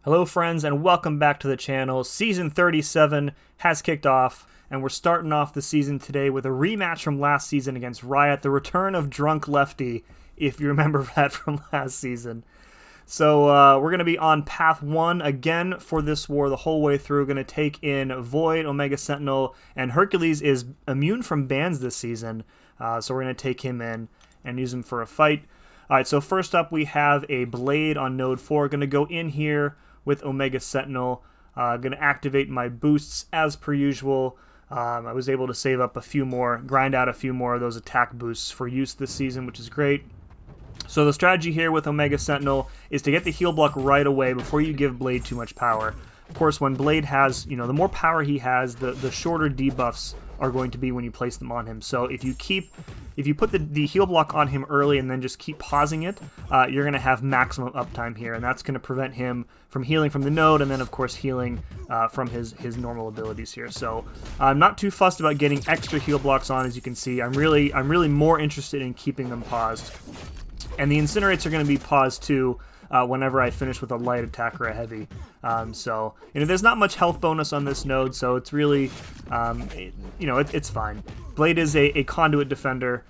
Hello friends and welcome back to the channel. Season 37 has kicked off and we're starting off the season today with a rematch from last season against Riot, the return of Drunk Lefty, if you remember that from last season. So we're going to be on path 1 again for this war the whole way through. Going to take in Void, Omega Sentinel, and Hercules is immune from bans this season. So we're going to take him in and use him for a fight. Alright, so first up we have a Blade on node 4. Going to go in here with Omega Sentinel. Going to activate my boosts as per usual. I was able to save up a few more, grind out a few more of those attack boosts for use this season, which is great. So the strategy here with Omega Sentinel is to get the heal block right away before you give Blade too much power. Of course, when Blade has, the more power he has, the shorter debuffs are going to be when you place them on him. So if you put the heal block on him early and then just keep pausing it, you're going to have maximum uptime here, and that's going to prevent him from healing from the node and then of course healing from his normal abilities here. So I'm not too fussed about getting extra heal blocks on. As you can see, I'm really more interested in keeping them paused. And the incinerates are going to be paused too whenever I finish with a light attack or a heavy. So there's not much health bonus on this node, so it's really, it's fine. Blade is a conduit defender,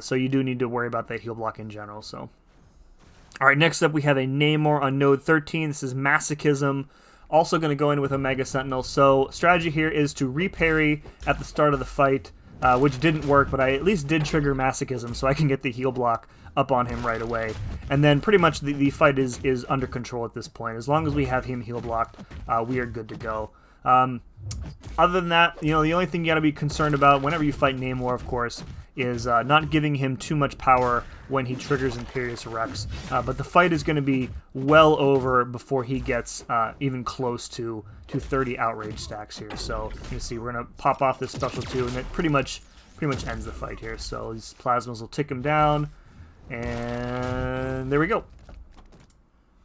so you do need to worry about that heal block in general. So, all right, next up we have a NAMOR on node 13. This is Masochism. Also going to go in with Omega Sentinel. So strategy here is to reparry at the start of the fight, which didn't work, but I at least did trigger Masochism so I can get the heal block up on him right away. And then pretty much the fight is under control at this point. As long as we have him heal blocked, we are good to go. Other than that, the only thing you gotta be concerned about whenever you fight Namor, of course, is not giving him too much power when he triggers Imperious Rex. But the fight is going to be well over before he gets even close to 30 outrage stacks here. So you can see we're going to pop off this special 2, and it pretty much ends the fight here. So these plasmas will tick him down, and there we go.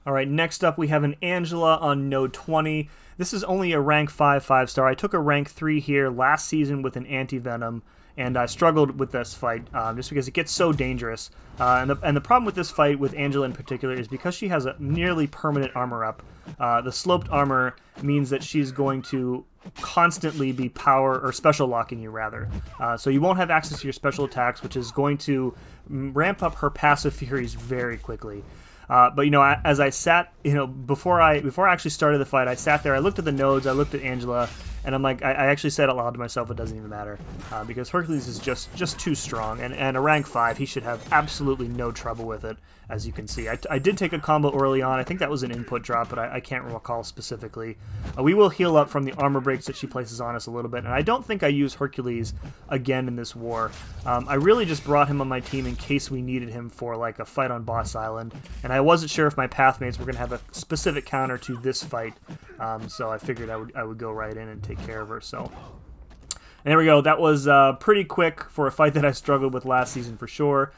Alright, next up we have an Angela on node 20. This is only a rank 5 5-star. I took a rank 3 here last season with an anti-venom, and I struggled with this fight just because it gets so dangerous. And the problem with this fight with Angela in particular is because she has a nearly permanent armor up. The sloped armor means that she's going to constantly be power or special locking you rather. So you won't have access to your special attacks, which is going to ramp up her passive furies very quickly. But as I sat, before I actually started the fight, I sat there, I looked at the nodes, I looked at Angela, and I'm like, I actually said out loud to myself, it doesn't even matter, because Hercules is just too strong, and a rank 5, he should have absolutely no trouble with it, as you can see. I did take a combo early on. I think that was an input drop, but I can't recall specifically. We will heal up from the armor breaks that she places on us a little bit, and I don't think I use Hercules again in this war. I really just brought him on my team in case we needed him for like a fight on Boss Island, and I wasn't sure if my pathmates were going to have a specific counter to this fight, so I figured I would go right in and take care of her. So, and there we go. That was pretty quick for a fight that I struggled with last season for sure.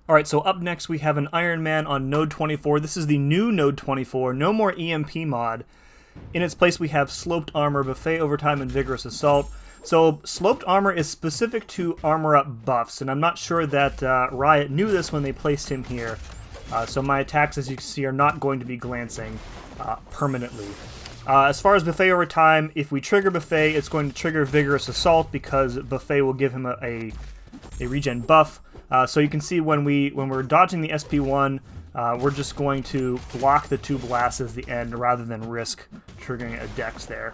Alright, so up next we have an Iron Man on node 24. This is the new node 24, no more EMP mod. In its place we have sloped armor, buffet overtime, and vigorous assault. So sloped armor is specific to armor up buffs, and I'm not sure that Riot knew this when they placed him here. So my attacks, as you can see, are not going to be glancing permanently. As far as buffet overtime, if we trigger buffet, it's going to trigger vigorous assault because buffet will give him a regen buff. So you can see when we're dodging the SP1, we're just going to block the 2 blasts at the end rather than risk triggering a dex there.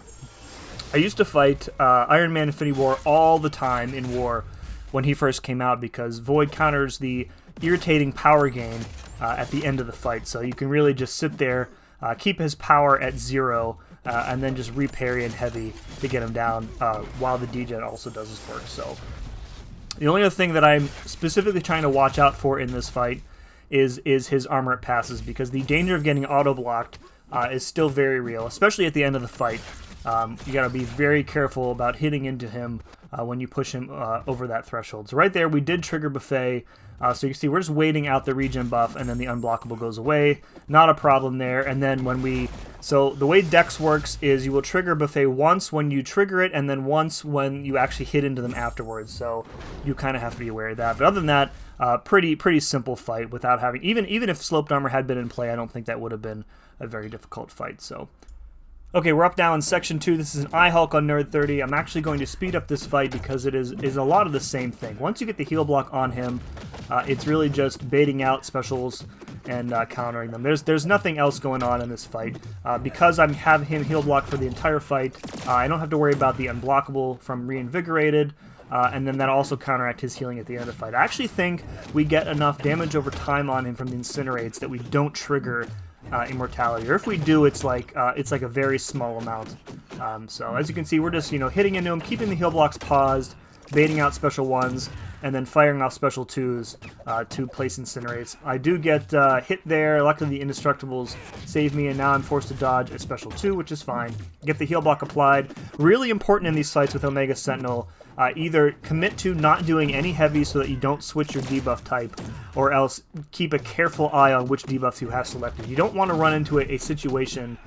I used to fight Iron Man Infinity War all the time in War when he first came out because Void counters the irritating power gain at the end of the fight. So you can really just sit there, keep his power at 0, and then just reparry and heavy to get him down while the degen also does his work. So the only other thing that I'm specifically trying to watch out for in this fight is his armor it passes, because the danger of getting auto-blocked is still very real, especially at the end of the fight. You gotta be very careful about hitting into him when you push him over that threshold. So right there, we did trigger buffet. So you can see we're just waiting out the regen buff, and then the unblockable goes away. Not a problem there. And then so the way Dex works is you will trigger buffet once when you trigger it, and then once when you actually hit into them afterwards. So you kind of have to be aware of that. But other than that, pretty simple fight without having even if sloped armor had been in play. I don't think that would have been a very difficult fight. So, okay, we're up now in Section 2. This is an iHulk on Nerd 30. I'm actually going to speed up this fight because it is a lot of the same thing. Once you get the heal block on him, it's really just baiting out specials and countering them. There's nothing else going on in this fight. Because I have him heal block for the entire fight, I don't have to worry about the unblockable from Reinvigorated, and then that'll also counteract his healing at the end of the fight. I actually think we get enough damage over time on him from the Incinerates that we don't trigger Immortality, or if we do, it's like a very small amount. So as you can see, we're just hitting into him, keeping the heal blocks paused, baiting out special ones, and then firing off special twos to place Incinerates. I do get hit there. Luckily, the Indestructibles save me, and now I'm forced to dodge a special 2, which is fine. Get the heal block applied. Really important in these fights with Omega Sentinel. Either commit to not doing any heavy so that you don't switch your debuff type, or else keep a careful eye on which debuffs you have selected. You don't want to run into a situation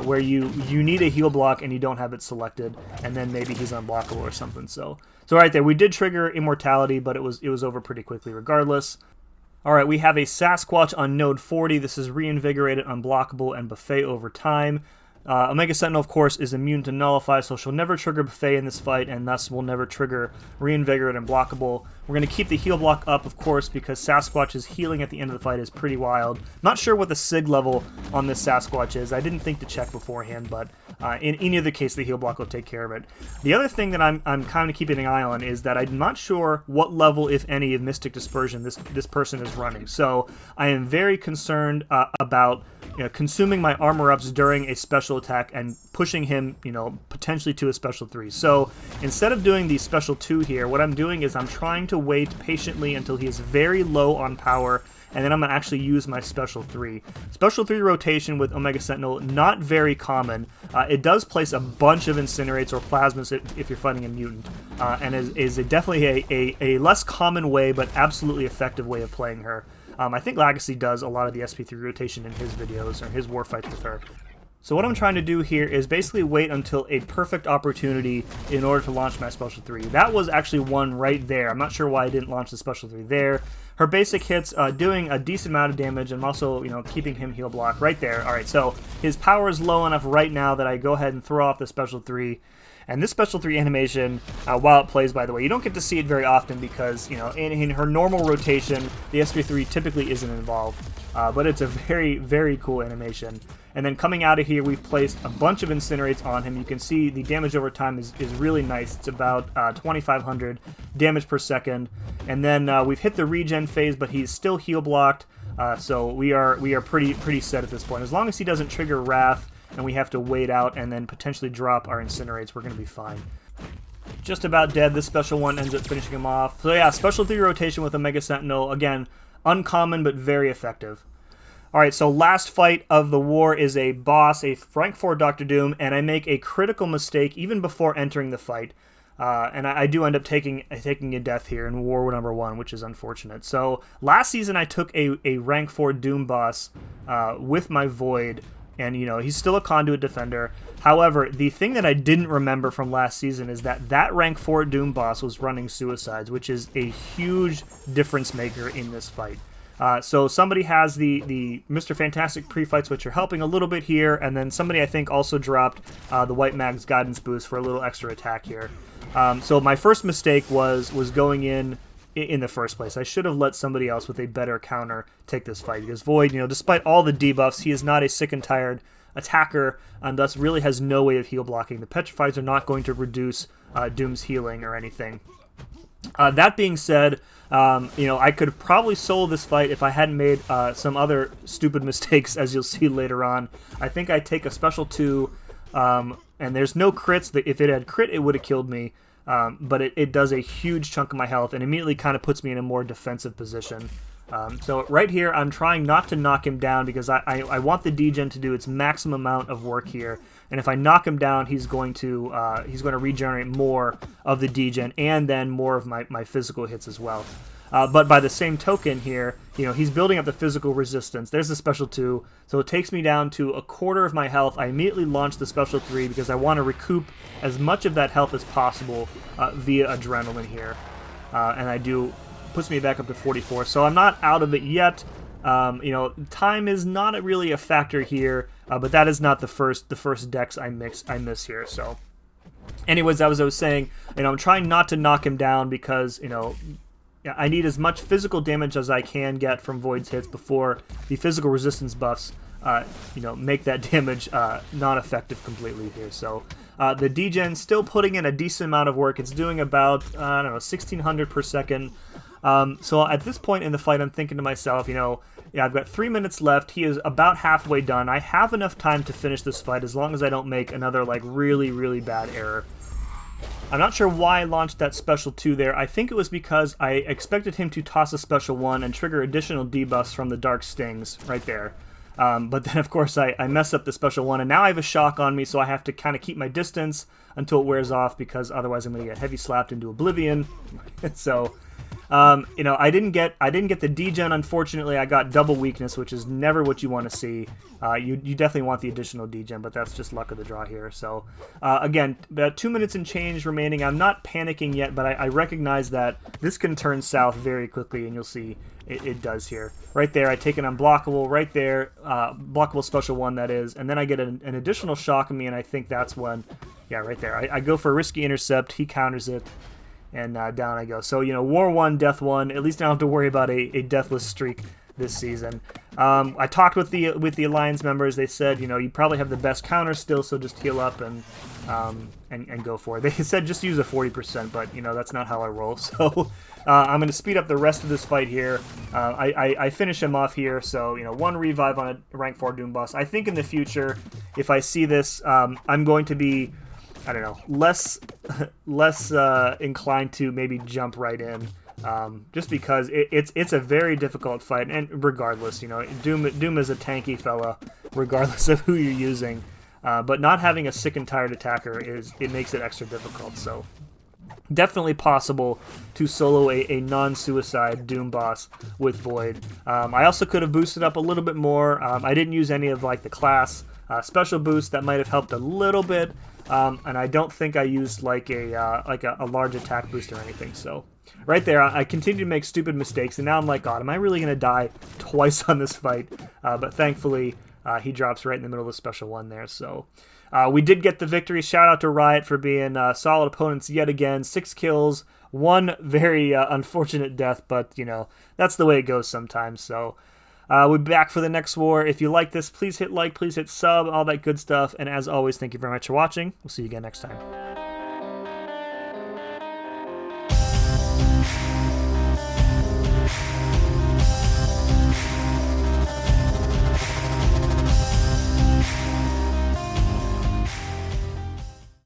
where you need a heal block and you don't have it selected, and then maybe he's unblockable or something. So right there, we did trigger Immortality, but it was over pretty quickly regardless. Alright, we have a Sasquatch on node 40. This is Reinvigorated, Unblockable, and Buffet over time. Omega Sentinel, of course, is immune to Nullify, so she'll never trigger Buffet in this fight, and thus will never trigger Reinvigorate and Blockable. We're going to keep the heal block up, of course, because Sasquatch's healing at the end of the fight is pretty wild. Not sure what the SIG level on this Sasquatch is. I didn't think to check beforehand, but in any other case, the heal block will take care of it. The other thing that I'm kind of keeping an eye on is that I'm not sure what level, if any, of Mystic Dispersion this person is running. So I am very concerned about consuming my armor ups during a special attack and pushing him, potentially to a special 3. So instead of doing the special 2 here, what I'm doing is I'm trying to wait patiently until he is very low on power, and then I'm going to actually use my special 3. Special 3 rotation with Omega Sentinel, not very common. It does place a bunch of Incinerates or Plasmas if you're fighting a mutant, and is definitely a less common way, but absolutely effective way of playing her. I think Legacy does a lot of the SP3 rotation in his videos, or his war fights with her. So what I'm trying to do here is basically wait until a perfect opportunity in order to launch my special 3. That was actually one right there. I'm not sure why I didn't launch the special 3 there. Her basic hits doing a decent amount of damage, and also keeping him heal block right there. Alright, so his power is low enough right now that I go ahead and throw off the special 3. And this special 3 animation, while it plays, by the way, you don't get to see it very often because, in her normal rotation, the SP3 typically isn't involved. But it's a very, very cool animation. And then coming out of here, we've placed a bunch of Incinerates on him. You can see the damage over time is really nice. It's about 2,500 damage per second. And then we've hit the regen phase, but he's still heal blocked. So we are pretty set at this point. As long as he doesn't trigger Wrath, and we have to wait out and then potentially drop our Incinerates, we're going to be fine. Just about dead. This special one ends up finishing him off. So yeah, special 3 rotation with Omega Sentinel. Again, uncommon but very effective. Alright, so last fight of the war is a boss, a rank 4 Dr. Doom, and I make a critical mistake even before entering the fight. And I do end up taking a death here in War number 1, which is unfortunate. So last season I took a rank 4 Doom boss with my Void, and he's still a Conduit Defender. However, the thing that I didn't remember from last season is that rank 4 Doom boss was running Suicides, which is a huge difference maker in this fight. So somebody has the Mr. Fantastic pre-fights, which are helping a little bit here, and then somebody I think also dropped the White Mag's Guidance Boost for a little extra attack here. So my first mistake was going in the first place. I should have let somebody else with a better counter take this fight, because Void, despite all the debuffs, he is not a sick and tired attacker, and thus really has no way of heal blocking. The Petrifies are not going to reduce Doom's healing or anything. That being said, I could have probably sold this fight if I hadn't made some other stupid mistakes, as you'll see later on. I think I take a special 2, and there's no crits. If it had crit, it would have killed me. But it does a huge chunk of my health and immediately kind of puts me in a more defensive position. So right here, I'm trying not to knock him down because I want the degen to do its maximum amount of work here. And if I knock him down, he's going to regenerate more of the degen and then more of my physical hits as well. But by the same token here, he's building up the physical resistance. There's the special 2, so it takes me down to a quarter of my health. I immediately launch the special 3 because I want to recoup as much of that health as possible via adrenaline here. And puts me back up to 44, so I'm not out of it yet. You know, time is not really a factor here, but that is not the first decks I miss here. So, anyways, as I was saying, you know, I'm trying not to knock him down because, you know, I need as much physical damage as I can get from Void's hits before the physical resistance buffs, you know, make that damage not effective completely here. So the degen still putting in a decent amount of work. It's doing about, I don't know, 1600 per second. So at this point in the fight, I'm thinking to myself, you know, yeah, I've got 3 minutes left. He is about halfway done. I have enough time to finish this fight as long as I don't make another, like, really, really bad error. I'm not sure why I launched that special 2 there. I think it was because I expected him to toss a special 1 and trigger additional debuffs from the Dark Stings right there. But then, of course, I mess up the special 1, and now I have a shock on me, so I have to kind of keep my distance until it wears off, because otherwise I'm going to get heavy slapped into oblivion. So, you know, I didn't get the degen, unfortunately. I got double weakness, which is never what you want to see. You definitely want the additional degen, but that's just luck of the draw here. So, again, about 2 minutes and change remaining. I'm not panicking yet, but I recognize that this can turn south very quickly, and you'll see it does here. Right there, I take an unblockable, right there, blockable special 1, that is, and then I get an additional shock on me, and I think that's when, yeah, right there. I go for a risky intercept, he counters it, and down I go. So, you know, War 1, Death 1, at least I don't have to worry about a deathless streak this season. I talked with the Alliance members. They said, you know, you probably have the best counter still, so just heal up and go for it. They said just use a 40%, but, you know, that's not how I roll. So I'm going to speed up the rest of this fight here. I finish him off here, so, you know, 1 revive on a rank 4 Doom boss. I think in the future, if I see this, I'm going to be, I don't know, less inclined to maybe jump right in, just because it's a very difficult fight. And regardless, you know, Doom is a tanky fella, regardless of who you're using. But not having a sick and tired attacker makes it extra difficult. So definitely possible to solo a non-suicide Doom boss with Void. I also could have boosted up a little bit more. I didn't use any of like the class special boost that might have helped a little bit. And I don't think I used like a large attack boost or anything. So right there, I continue to make stupid mistakes, and now I'm like, God, am I really going to die twice on this fight? But thankfully, he drops right in the middle of the special 1 there. So we did get the victory. Shout out to Riot for being solid opponents yet again. 6 kills, 1 very unfortunate death, but, you know, that's the way it goes sometimes. So we'll be back for the next war. If you like this, please hit like, please hit sub, all that good stuff. And as always, thank you very much for watching. We'll see you again next time.